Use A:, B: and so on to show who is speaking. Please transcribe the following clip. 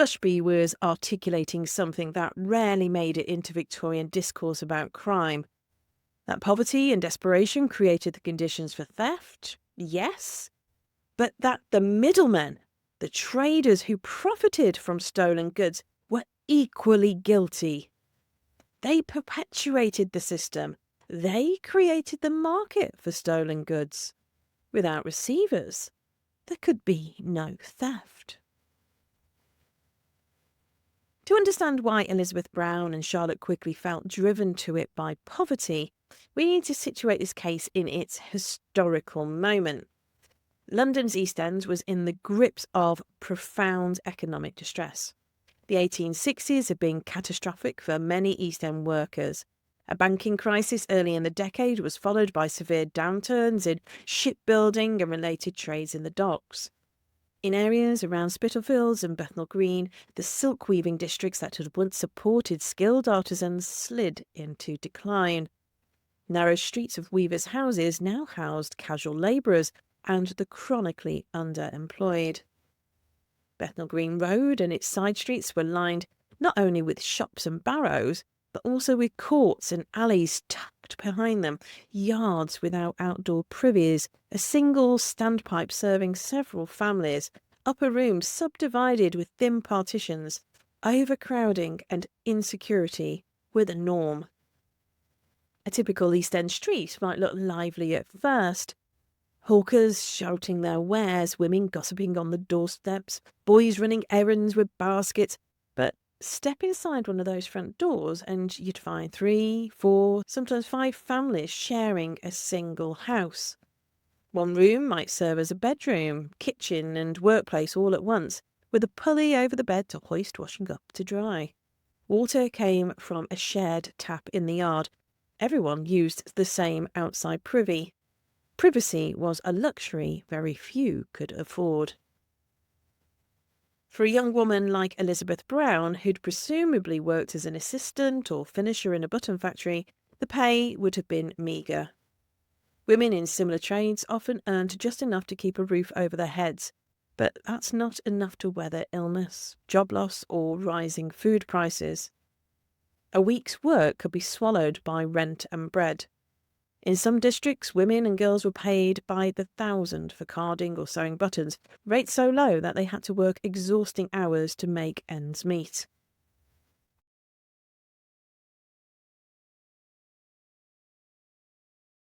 A: Bushby was articulating something that rarely made it into Victorian discourse about crime. That poverty and desperation created the conditions for theft, yes, but that the middlemen, the traders who profited from stolen goods, were equally guilty. They perpetuated the system. They created the market for stolen goods. Without receivers, there could be no theft. To understand why Elizabeth Brown and Charlotte Quigley felt driven to it by poverty, we need to situate this case in its historical moment. London's East End was in the grips of profound economic distress. The 1860s had been catastrophic for many East End workers. A banking crisis early in the decade was followed by severe downturns in shipbuilding and related trades in the docks. In areas around Spitalfields and Bethnal Green, the silk weaving districts that had once supported skilled artisans slid into decline. Narrow streets of weavers' houses now housed casual labourers and the chronically underemployed. Bethnal Green Road and its side streets were lined not only with shops and barrows, but also with courts and alleys tucked behind them, yards without outdoor privies, a single standpipe serving several families, upper rooms subdivided with thin partitions. Overcrowding and insecurity were the norm. A typical East End street might look lively at first. Hawkers shouting their wares, women gossiping on the doorsteps, boys running errands with baskets. But step inside one of those front doors and you'd find 3, 4, sometimes 5 families sharing a single house. One room might serve as a bedroom, kitchen and workplace all at once, with a pulley over the bed to hoist washing up to dry. Water came from a shared tap in the yard. Everyone used the same outside privy. Privacy was a luxury very few could afford. For a young woman like Elizabeth Brown, who'd presumably worked as an assistant or finisher in a button factory, the pay would have been meagre. Women in similar trades often earned just enough to keep a roof over their heads, but that's not enough to weather illness, job loss, or rising food prices. A week's work could be swallowed by rent and bread. In some districts, women and girls were paid by the thousand for carding or sewing buttons, rates so low that they had to work exhausting hours to make ends meet.